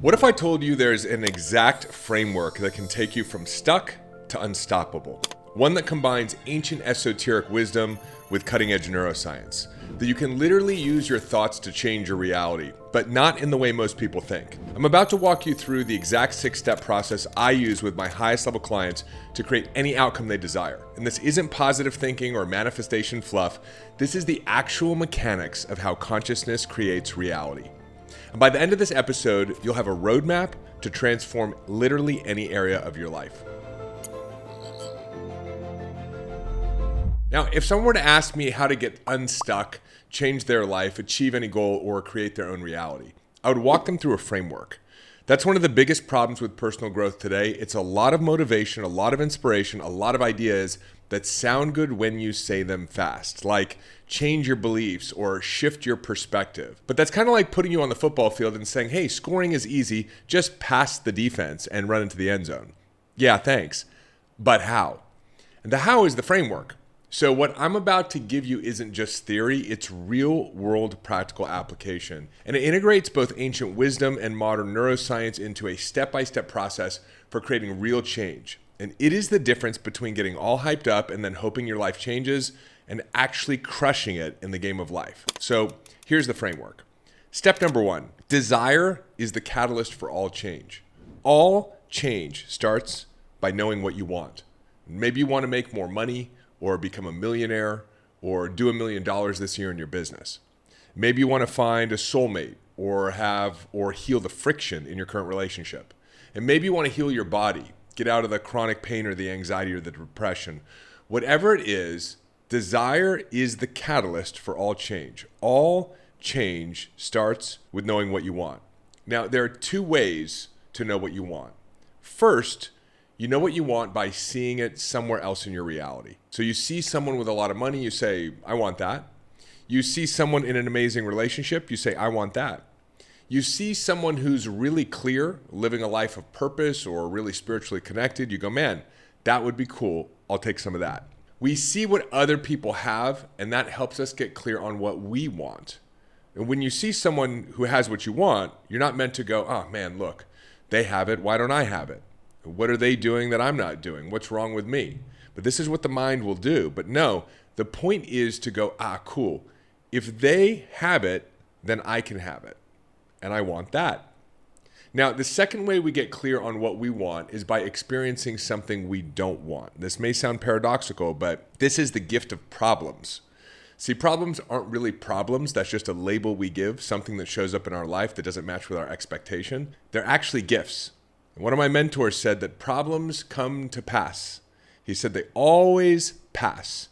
What if I told you there's an exact framework that can take you from stuck to unstoppable? One that combines ancient esoteric wisdom with cutting-edge neuroscience. That you can literally use your thoughts to change your reality, but not in the way most people think. I'm about to walk you through the exact 6-step process I use with my highest level clients to create any outcome they desire. And this isn't positive thinking or manifestation fluff. This is the actual mechanics of how consciousness creates reality. And by the end of this episode, you'll have a roadmap to transform literally any area of your life. Now, if someone were to ask me how to get unstuck, change their life, achieve any goal, or create their own reality, I would walk them through a framework. That's one of the biggest problems with personal growth today. It's a lot of motivation, a lot of inspiration, a lot of ideas that sound good when you say them fast, like change your beliefs or shift your perspective. But that's kind of like putting you on the football field and saying, hey, scoring is easy, just pass the defense and run into the end zone. Yeah, thanks. But how? And the how is the framework. So what I'm about to give you isn't just theory, it's real world practical application. And it integrates both ancient wisdom and modern neuroscience into a step-by-step process for creating real change. And it is the difference between getting all hyped up and then hoping your life changes and actually crushing it in the game of life. So here's the framework. Step number 1, desire is the catalyst for all change. All change starts by knowing what you want. Maybe you want to make more money, or become a millionaire, or do $1 million this year in your business. Maybe you want to find a soulmate, or heal the friction in your current relationship. And maybe you want to heal your body, get out of the chronic pain or the anxiety or the depression. Whatever it is, desire is the catalyst for all change. All change starts with knowing what you want. Now, there are 2 ways to know what you want. First, you know what you want by seeing it somewhere else in your reality. So you see someone with a lot of money, you say, I want that. You see someone in an amazing relationship, you say, I want that. You see someone who's really clear, living a life of purpose or really spiritually connected, you go, man, that would be cool. I'll take some of that. We see what other people have, and that helps us get clear on what we want. And when you see someone who has what you want, you're not meant to go, oh man, look, they have it, why don't I have it? What are they doing that I'm not doing? What's wrong with me? But this is what the mind will do. But no, the point is to go, cool. If they have it, then I can have it. And I want that. Now, the second way we get clear on what we want is by experiencing something we don't want. This may sound paradoxical, but this is the gift of problems. See, problems aren't really problems. That's just a label we give, something that shows up in our life that doesn't match with our expectation. They're actually gifts. One of my mentors said that problems come to pass. He said they always pass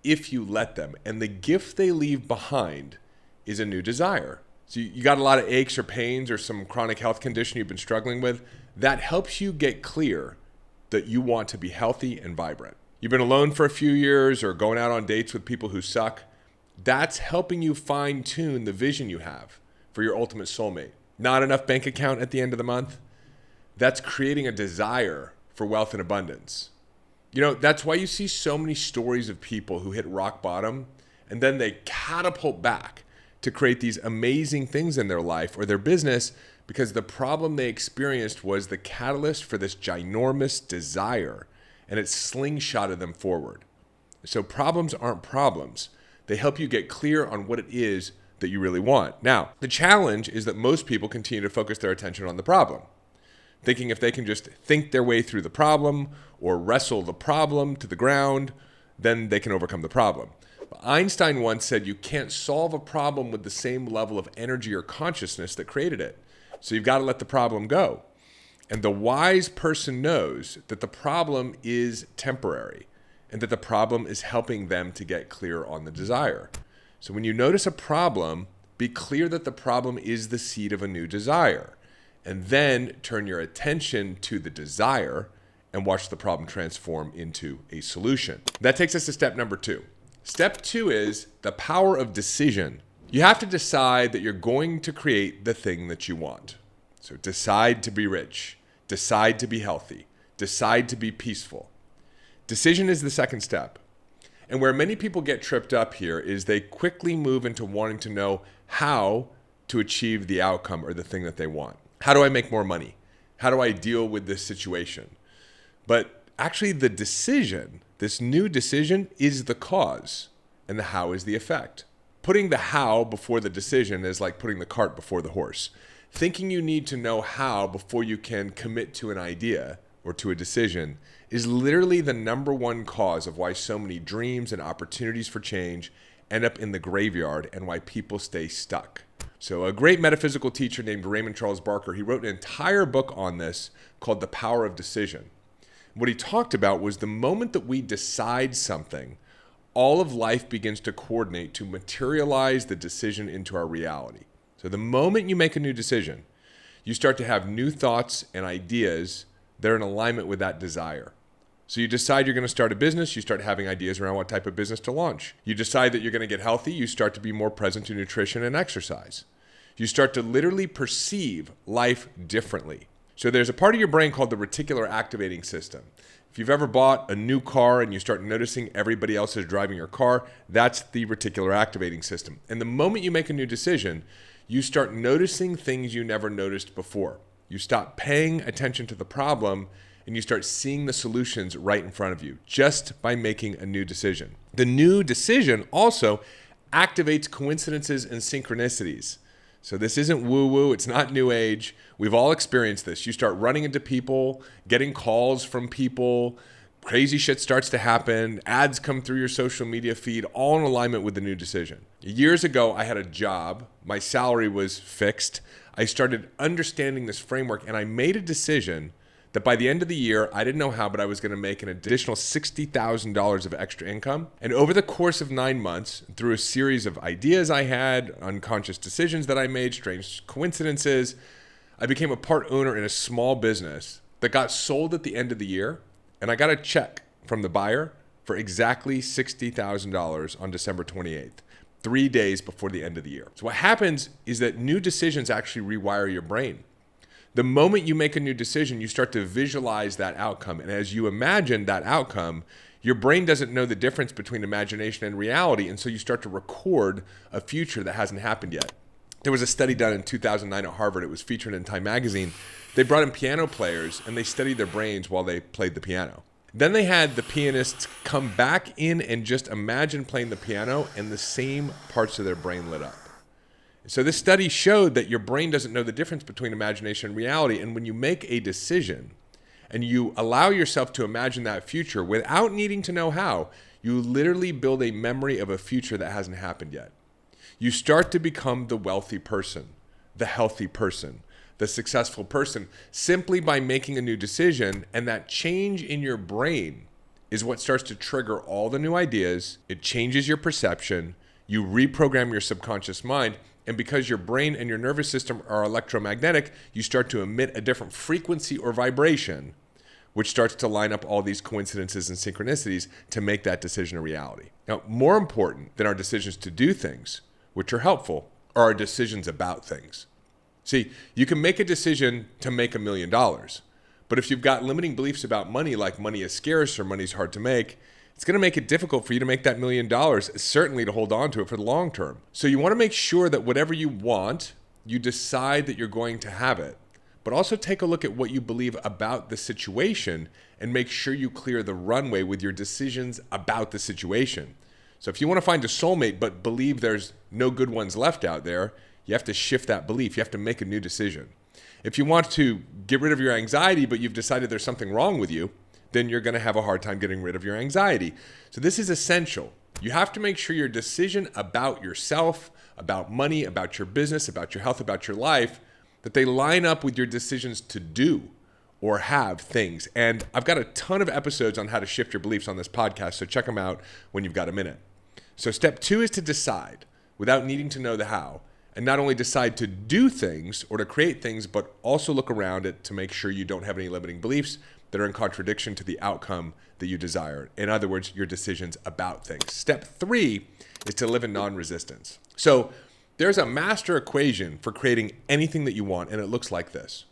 if you let them. And the gift they leave behind is a new desire. So you got a lot of aches or pains or some chronic health condition you've been struggling with. That helps you get clear that you want to be healthy and vibrant. You've been alone for a few years or going out on dates with people who suck. That's helping you fine tune the vision you have for your ultimate soulmate. Not enough bank account at the end of the month. That's creating a desire for wealth and abundance. You know, that's why you see so many stories of people who hit rock bottom and then they catapult back to create these amazing things in their life or their business because the problem they experienced was the catalyst for this ginormous desire and it slingshotted them forward. So problems aren't problems. They help you get clear on what it is that you really want. Now, the challenge is that most people continue to focus their attention on the problem, thinking if they can just think their way through the problem or wrestle the problem to the ground, then they can overcome the problem. But Einstein once said you can't solve a problem with the same level of energy or consciousness that created it. So you've got to let the problem go. And the wise person knows that the problem is temporary and that the problem is helping them to get clear on the desire. So when you notice a problem, be clear that the problem is the seed of a new desire. And then turn your attention to the desire and watch the problem transform into a solution. That takes us to step number 2. Step 2 is the power of decision. You have to decide that you're going to create the thing that you want. So decide to be rich, decide to be healthy, decide to be peaceful. Decision is the second step. And where many people get tripped up here is they quickly move into wanting to know how to achieve the outcome or the thing that they want. How do I make more money? How do I deal with this situation? But actually the decision, this new decision, is the cause, and the how is the effect. Putting the how before the decision is like putting the cart before the horse. Thinking you need to know how before you can commit to an idea or to a decision is literally the number one cause of why so many dreams and opportunities for change end up in the graveyard and why people stay stuck. So a great metaphysical teacher named Raymond Charles Barker, he wrote an entire book on this called The Power of Decision. What he talked about was the moment that we decide something, all of life begins to coordinate to materialize the decision into our reality. So the moment you make a new decision, you start to have new thoughts and ideas that are in alignment with that desire. So you decide you're going to start a business, you start having ideas around what type of business to launch. You decide that you're going to get healthy, you start to be more present to nutrition and exercise. You start to literally perceive life differently. So there's a part of your brain called the reticular activating system. If you've ever bought a new car and you start noticing everybody else is driving your car, that's the reticular activating system. And the moment you make a new decision, you start noticing things you never noticed before. You stop paying attention to the problem and you start seeing the solutions right in front of you just by making a new decision. The new decision also activates coincidences and synchronicities. So this isn't woo-woo, it's not new age. We've all experienced this. You start running into people, getting calls from people, crazy shit starts to happen, ads come through your social media feed, all in alignment with the new decision. Years ago, I had a job. My salary was fixed. I started understanding this framework and I made a decision that by the end of the year, I didn't know how, but I was going to make an additional $60,000 of extra income. And over the course of 9 months, through a series of ideas I had, unconscious decisions that I made, strange coincidences, I became a part owner in a small business that got sold at the end of the year. And I got a check from the buyer for exactly $60,000 on December 28th, 3 days before the end of the year. So what happens is that new decisions actually rewire your brain. The moment you make a new decision, you start to visualize that outcome. And as you imagine that outcome, your brain doesn't know the difference between imagination and reality. And so you start to record a future that hasn't happened yet. There was a study done in 2009 at Harvard. It was featured in Time magazine. They brought in piano players and they studied their brains while they played the piano. Then they had the pianists come back in and just imagine playing the piano, and the same parts of their brain lit up. So this study showed that your brain doesn't know the difference between imagination and reality. And when you make a decision and you allow yourself to imagine that future without needing to know how, you literally build a memory of a future that hasn't happened yet. You start to become the wealthy person, the healthy person, the successful person, simply by making a new decision. And that change in your brain is what starts to trigger all the new ideas. It changes your perception. You reprogram your subconscious mind. And because your brain and your nervous system are electromagnetic, you start to emit a different frequency or vibration, which starts to line up all these coincidences and synchronicities to make that decision a reality. Now, more important than our decisions to do things, which are helpful, are our decisions about things. See, you can make a decision to make $1 million, but if you've got limiting beliefs about money, like money is scarce or money's hard to make, it's going to make it difficult for you to make that $1 million, certainly to hold on to it for the long term. So you want to make sure that whatever you want, you decide that you're going to have it, but also take a look at what you believe about the situation and make sure you clear the runway with your decisions about the situation. So if you want to find a soulmate but believe there's no good ones left out there, you have to shift that belief. You have to make a new decision. If you want to get rid of your anxiety but you've decided there's something wrong with you, then you're going to have a hard time getting rid of your anxiety. So this is essential. You have to make sure your decision about yourself, about money, about your business, about your health, about your life, that they line up with your decisions to do or have things. And I've got a ton of episodes on how to shift your beliefs on this podcast, so check them out when you've got a minute. So step 2 is to decide without needing to know the how, and not only decide to do things or to create things, but also look around it to make sure you don't have any limiting beliefs that are in contradiction to the outcome that you desire. In other words, your decisions about things. Step 3 is to live in non-resistance. So there's a master equation for creating anything that you want, and it looks like this.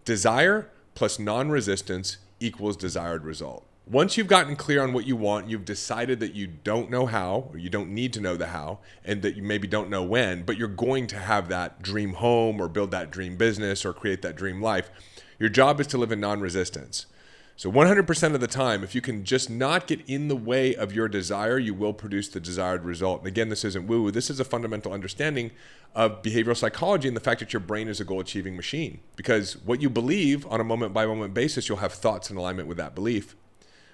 Desire plus non-resistance equals desired result. Once you've gotten clear on what you want, you've decided that you don't know how, or you don't need to know the how, and that you maybe don't know when, but you're going to have that dream home or build that dream business or create that dream life. Your job is to live in non-resistance. So 100% of the time, if you can just not get in the way of your desire, you will produce the desired result. And again, this isn't woo-woo. This is a fundamental understanding of behavioral psychology and the fact that your brain is a goal-achieving machine. Because what you believe on a moment-by-moment basis, you'll have thoughts in alignment with that belief.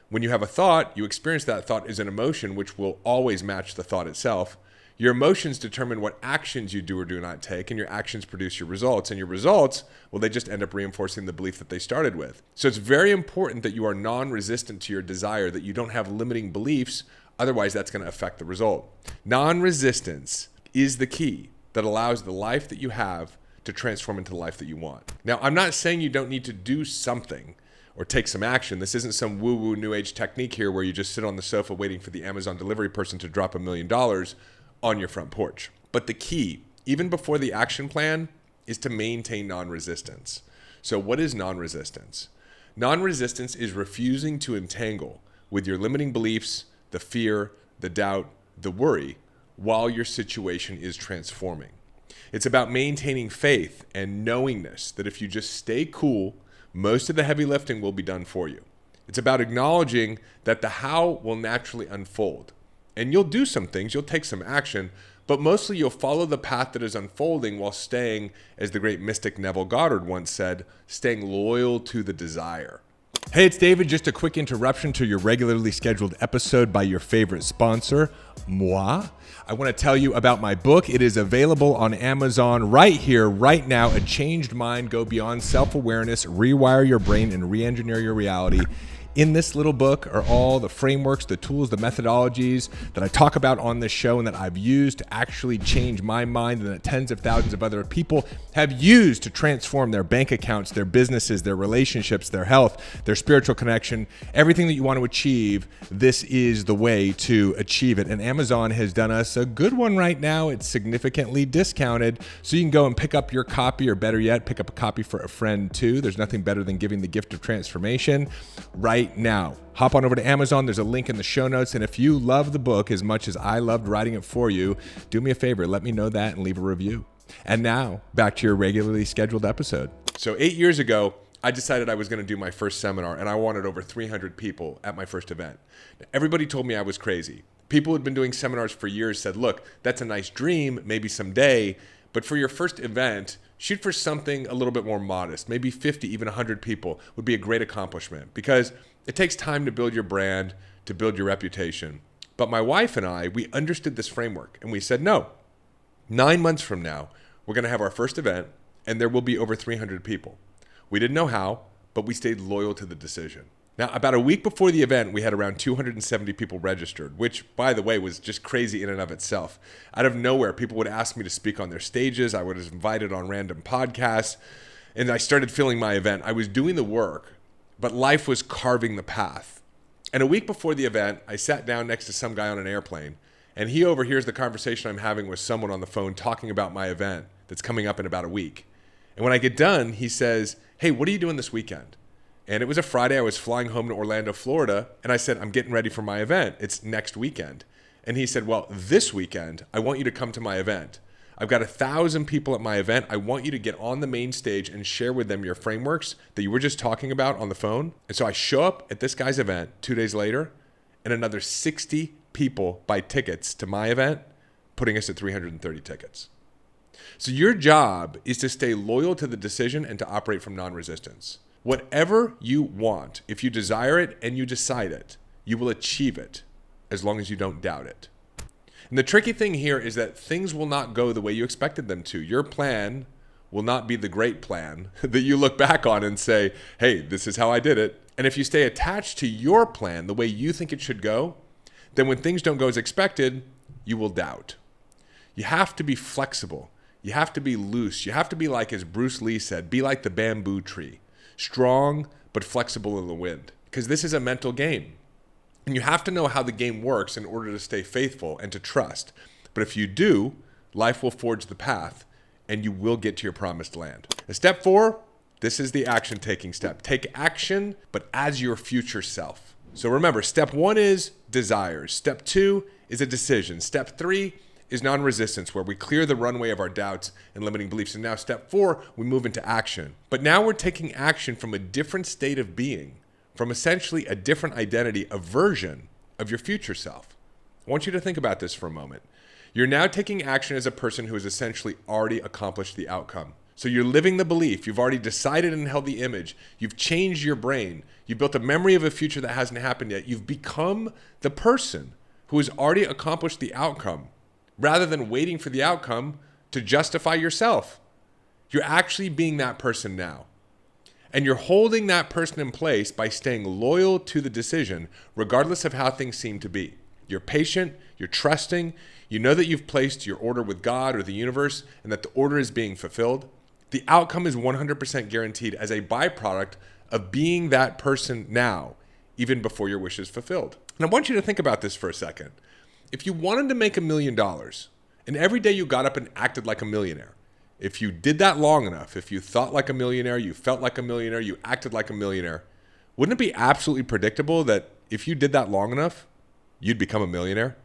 When you have a thought, you experience that thought as an emotion, which will always match the thought itself. Your emotions determine what actions you do or do not take, and your actions produce your results. And your results, well, they just end up reinforcing the belief that they started with. So it's very important that you are non-resistant to your desire, that you don't have limiting beliefs. Otherwise, that's going to affect the result. Non-resistance is the key that allows the life that you have to transform into the life that you want. Now, I'm not saying you don't need to do something or take some action. This isn't some woo-woo new age technique here where you just sit on the sofa waiting for the Amazon delivery person to drop $1 million on your front porch. But the key, even before the action plan, is to maintain non-resistance. So what is non-resistance? Non-resistance is refusing to entangle with your limiting beliefs, the fear, the doubt, the worry, while your situation is transforming. It's about maintaining faith and knowingness that if you just stay cool, most of the heavy lifting will be done for you. It's about acknowledging that the how will naturally unfold. And you'll do some things, you'll take some action, but mostly you'll follow the path that is unfolding while staying, as the great mystic Neville Goddard once said, staying loyal to the desire. Hey, it's David. Just a quick interruption to your regularly scheduled episode by your favorite sponsor, moi. I want to tell you about my book. It is available on Amazon right here, right now. A Changed Mind, Go Beyond Self-Awareness, Rewire Your Brain, and Re-Engineer Your Reality. In this little book are all the frameworks, the tools, the methodologies that I talk about on this show and that I've used to actually change my mind and that tens of thousands of other people have used to transform their bank accounts, their businesses, their relationships, their health, their spiritual connection, everything that you want to achieve. This is the way to achieve it. And Amazon has done us a good one right now. It's significantly discounted. So you can go and pick up your copy, or better yet, pick up a copy for a friend too. There's nothing better than giving the gift of transformation right now. Hop on over to Amazon. There's a link in the show notes. And if you love the book as much as I loved writing it for you, do me a favor, let me know that and leave a review. And now back to your regularly scheduled episode. So 8 years ago, I decided I was going to do my first seminar, and I wanted over 300 people at my first event. Everybody told me I was crazy. People who had been doing seminars for years said, look, that's a nice dream, maybe someday, but for your first event, shoot for something a little bit more modest. Maybe 50, even 100 people would be a great accomplishment, because it takes time to build your brand, to build your reputation. But my wife and I, we understood this framework, and we said, no, 9 months from now, we're going to have our first event, and there will be over 300 people. We didn't know how, but we stayed loyal to the decision. Now, about a week before the event, we had around 270 people registered, which, by the way, was just crazy in and of itself. Out of nowhere, people would ask me to speak on their stages. I was invited on random podcasts, and I started filling my event. I was doing the work, but life was carving the path. And a week before the event, I sat down next to some guy on an airplane, and he overhears the conversation I'm having with someone on the phone talking about my event that's coming up in about a week. And when I get done, he says, hey, what are you doing this weekend? And it was a Friday. I was flying home to Orlando, Florida. And I said, I'm getting ready for my event. It's next weekend. And he said, well, this weekend, I want you to come to my event. I've got 1,000 people at my event. I want you to get on the main stage and share with them your frameworks that you were just talking about on the phone. And so I show up at this guy's event 2 days later, and another 60 people buy tickets to my event, putting us at 330 tickets. So your job is to stay loyal to the decision and to operate from non-resistance. Whatever you want, if you desire it and you decide it, you will achieve it as long as you don't doubt it. And the tricky thing here is that things will not go the way you expected them to. Your plan will not be the great plan that you look back on and say, hey, this is how I did it. And if you stay attached to your plan the way you think it should go, then when things don't go as expected, you will doubt. You have to be flexible. You have to be loose. You have to be like, as Bruce Lee said, be like the bamboo tree. Strong, but flexible in the wind. Because this is a mental game. And you have to know how the game works in order to stay faithful and to trust. But if you do, life will forge the path and you will get to your promised land. And step 4, this is the action-taking step. Take action, but as your future self. So remember, step 1 is desires. Step 2 is a decision. Step 3 is non-resistance, where we clear the runway of our doubts and limiting beliefs. And now step 4, we move into action. But now we're taking action from a different state of being, from essentially a different identity, a version of your future self. I want you to think about this for a moment. You're now taking action as a person who has essentially already accomplished the outcome. So you're living the belief. You've already decided and held the image. You've changed your brain. You've built a memory of a future that hasn't happened yet. You've become the person who has already accomplished the outcome, rather than waiting for the outcome to justify yourself. You're actually being that person now. And you're holding that person in place by staying loyal to the decision, regardless of how things seem to be. You're patient, you're trusting, you know that you've placed your order with God or the universe and that the order is being fulfilled. The outcome is 100% guaranteed as a byproduct of being that person now, even before your wish is fulfilled. And I want you to think about this for a second. If you wanted to make $1 million and every day you got up and acted like a millionaire, if you did that long enough, if you thought like a millionaire, you felt like a millionaire, you acted like a millionaire, wouldn't it be absolutely predictable that if you did that long enough, you'd become a millionaire?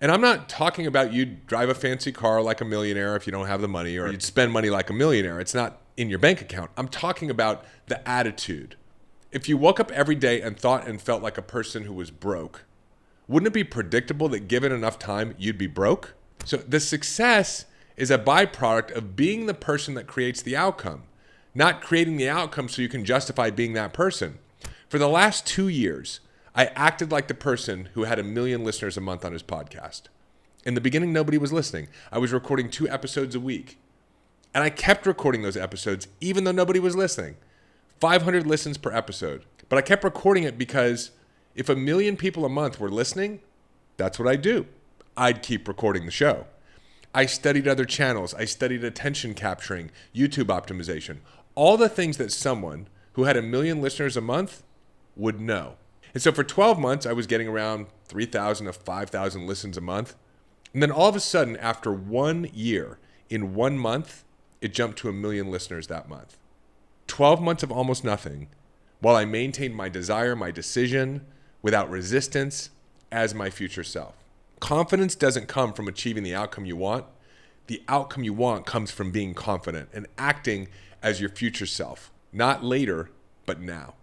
And I'm not talking about you'd drive a fancy car like a millionaire if you don't have the money, or you'd spend money like a millionaire. It's not in your bank account. I'm talking about the attitude. If you woke up every day and thought and felt like a person who was broke, wouldn't it be predictable that given enough time, you'd be broke? So the success is a byproduct of being the person that creates the outcome, not creating the outcome so you can justify being that person. For the last 2 years, I acted like the person who had 1 million listeners a month on his podcast. In the beginning, nobody was listening. I was recording 2 episodes a week. And I kept recording those episodes even though nobody was listening. 500 listens per episode. But I kept recording it because if 1 million people a month were listening, that's what I'd do. I'd keep recording the show. I studied other channels. I studied attention capturing, YouTube optimization, all the things that someone who had 1 million listeners a month would know. And so for 12 months, I was getting around 3,000 to 5,000 listens a month. And then all of a sudden, after 1 year, in 1 month, it jumped to 1 million listeners that month. 12 months of almost nothing, while I maintained my desire, my decision, without resistance, as my future self. Confidence doesn't come from achieving the outcome you want. The outcome you want comes from being confident and acting as your future self, not later, but now.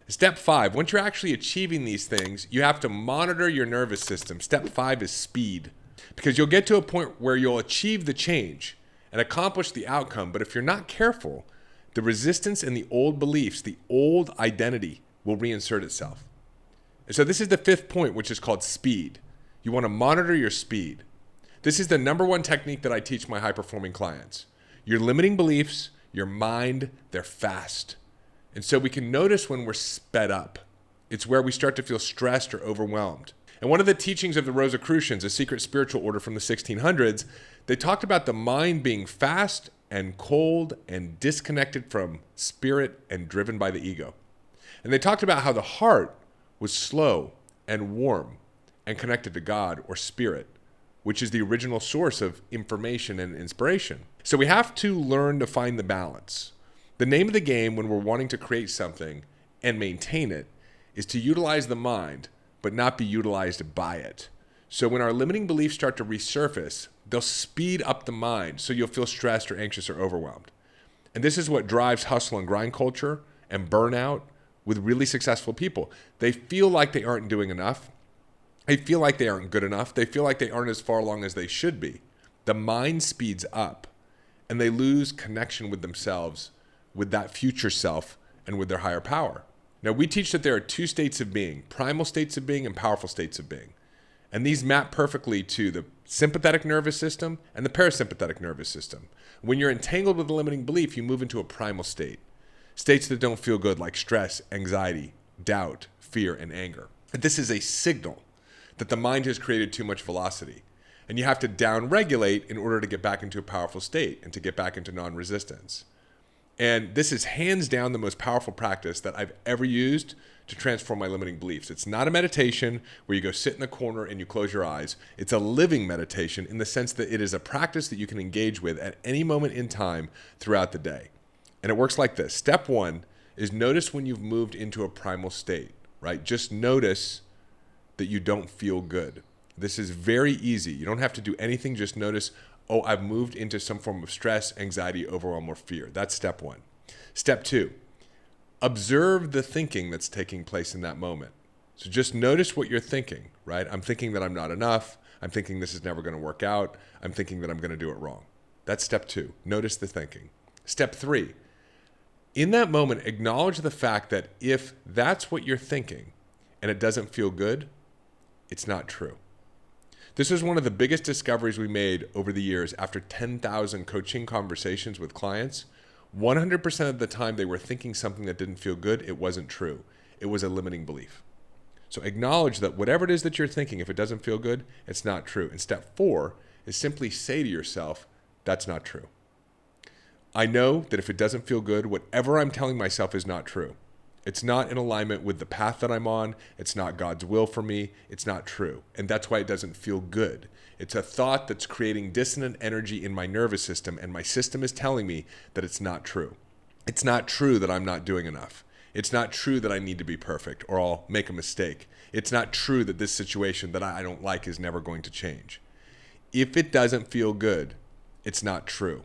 Step 5, once you're actually achieving these things, you have to monitor your nervous system. Step 5 is speed, because you'll get to a point where you'll achieve the change and accomplish the outcome. But if you're not careful, the resistance and the old beliefs, the old identity will reinsert itself. And so this is the 5th point, which is called speed. You want to monitor your speed. This is the number 1 technique that I teach my high-performing clients. Your limiting beliefs, your mind, they're fast. And so we can notice when we're sped up. It's where we start to feel stressed or overwhelmed. And one of the teachings of the Rosicrucians, a secret spiritual order from the 1600s, they talked about the mind being fast and cold and disconnected from spirit and driven by the ego. And they talked about how the heart was slow and warm and connected to God or spirit, which is the original source of information and inspiration. So we have to learn to find the balance. The name of the game when we're wanting to create something and maintain it is to utilize the mind, but not be utilized by it. So when our limiting beliefs start to resurface, they'll speed up the mind so you'll feel stressed or anxious or overwhelmed. And this is what drives hustle and grind culture and burnout with really successful people. They feel like they aren't doing enough. They feel like they aren't good enough. They feel like they aren't as far along as they should be. The mind speeds up and they lose connection with themselves, with that future self, and with their higher power. Now, we teach that there are 2 states of being, primal states of being and powerful states of being. And these map perfectly to the sympathetic nervous system and the parasympathetic nervous system. When you're entangled with a limiting belief, you move into a primal state. States that don't feel good, like stress, anxiety, doubt, fear, and anger. And this is a signal that the mind has created too much velocity. And you have to down-regulate in order to get back into a powerful state and to get back into non-resistance. And this is hands down the most powerful practice that I've ever used to transform my limiting beliefs. It's not a meditation where you go sit in the corner and you close your eyes. It's a living meditation in the sense that it is a practice that you can engage with at any moment in time throughout the day. And it works like this. Step 1 is notice when you've moved into a primal state. right? Just notice that you don't feel good. This is very easy. You don't have to do anything. Just notice, oh, I've moved into some form of stress, anxiety, overwhelm, or fear. That's step one. Step two, observe the thinking that's taking place in that moment. So just notice what you're thinking, right? I'm thinking that I'm not enough. I'm thinking this is never going to work out. I'm thinking that I'm going to do it wrong. That's step two. Notice the thinking. Step three, in that moment, acknowledge the fact that if that's what you're thinking and it doesn't feel good, it's not true. This is one of the biggest discoveries we made over the years after 10,000 coaching conversations with clients. 100% of the time they were thinking something that didn't feel good, it wasn't true. It was a limiting belief. So acknowledge that whatever it is that you're thinking, if it doesn't feel good, it's not true. And step four is simply say to yourself, that's not true. I know that if it doesn't feel good, whatever I'm telling myself is not true. It's not in alignment with the path that I'm on. It's not God's will for me. It's not true. And that's why it doesn't feel good. It's a thought that's creating dissonant energy in my nervous system, and my system is telling me that it's not true. It's not true that I'm not doing enough. It's not true that I need to be perfect or I'll make a mistake. It's not true that this situation that I don't like is never going to change. If it doesn't feel good, it's not true.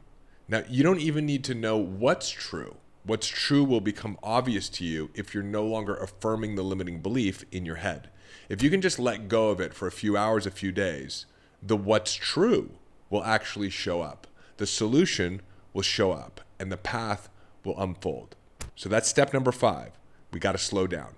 Now, you don't even need to know what's true. What's true will become obvious to you if you're no longer affirming the limiting belief in your head. If you can just let go of it for a few hours, a few days, the what's true will actually show up. The solution will show up and the path will unfold. So that's step number 5. We got to slow down.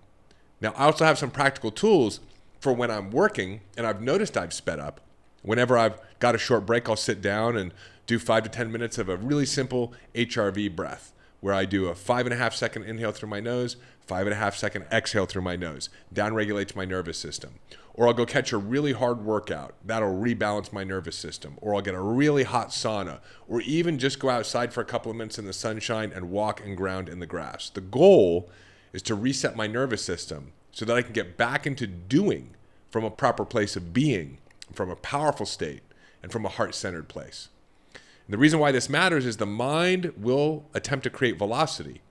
Now, I also have some practical tools for when I'm working and I've noticed I've sped up. Whenever I've got a short break, I'll sit down and do 5 to 10 minutes of a really simple HRV breath, where I do a 5.5 second inhale through my nose, 5.5 second exhale through my nose. Down regulates my nervous system. Or I'll go catch a really hard workout. That'll rebalance my nervous system. Or I'll get a really hot sauna. Or even just go outside for a couple of minutes in the sunshine and walk and ground in the grass. The goal is to reset my nervous system so that I can get back into doing from a proper place of being, from a powerful state, and from a heart-centered place. And the reason why this matters is the mind will attempt to create velocity,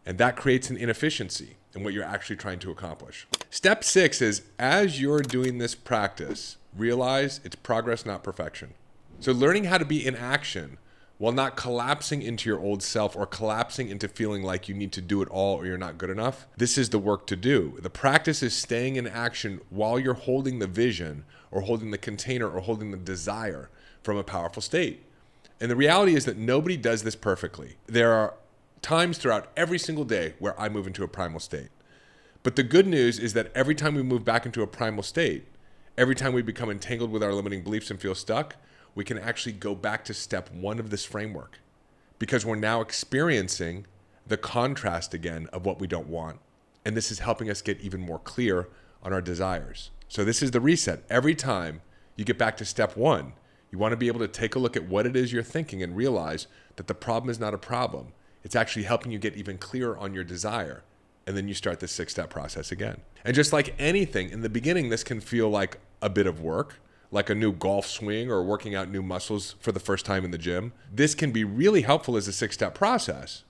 and that creates an inefficiency in what you're actually trying to accomplish. Step 6 is, as you're doing this practice, realize it's progress, not perfection. So learning how to be in action while not collapsing into your old self or collapsing into feeling like you need to do it all or you're not good enough, this is the work to do. The practice is staying in action while you're holding the vision or holding the container or holding the desire from a powerful state. And the reality is that nobody does this perfectly. There are times throughout every single day where I move into a primal state. But the good news is that every time we move back into a primal state, every time we become entangled with our limiting beliefs and feel stuck, we can actually go back to step 1 of this framework, because we're now experiencing the contrast again of what we don't want. And this is helping us get even more clear on our desires. So this is the reset. Every time you get back to step 1, you want to be able to take a look at what it is you're thinking and realize that the problem is not a problem. It's actually helping you get even clearer on your desire. And then you start the 6-step process again. And just like anything, in the beginning, this can feel like a bit of work, like a new golf swing or working out new muscles for the first time in the gym. This can be really helpful as a 6-step process.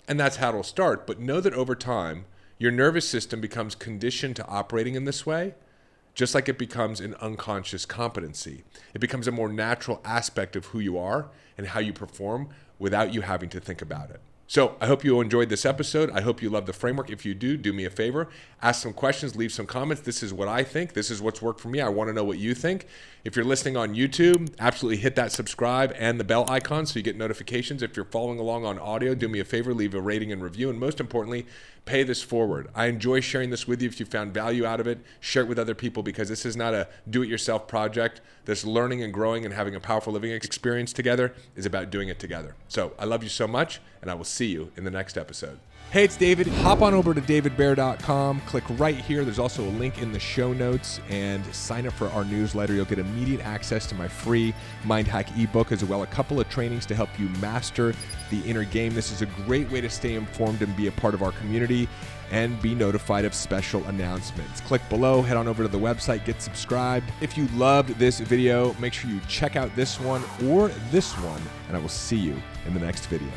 And that's how it'll start. But know that over time, your nervous system becomes conditioned to operating in this way, just like it becomes an unconscious competency. It becomes a more natural aspect of who you are and how you perform without you having to think about it. So I hope you enjoyed this episode. I hope you love the framework. If you do me a favor, ask some questions, leave some comments. This is what I think. This is what's worked for me. I want to know what you think. If you're listening on YouTube, absolutely hit that subscribe and the bell icon so you get notifications. If you're following along on audio, do me a favor, leave a rating and review. And most importantly, pay this forward. I enjoy sharing this with you. If you found value out of it, share it with other people, because this is not a do-it-yourself project. This learning and growing and having a powerful living experience together is about doing it together. So I love you so much, and I will see you in the next episode. Hey, it's David. Hop on over to davidbear.com. Click right here. There's also a link in the show notes, and sign up for our newsletter. You'll get immediate access to my free Mind Hack ebook, as well as a couple of trainings to help you master the inner game. This is a great way to stay informed and be a part of our community and be notified of special announcements. Click below, head on over to the website, get subscribed. If you loved this video, make sure you check out this one or this one, and I will see you in the next video.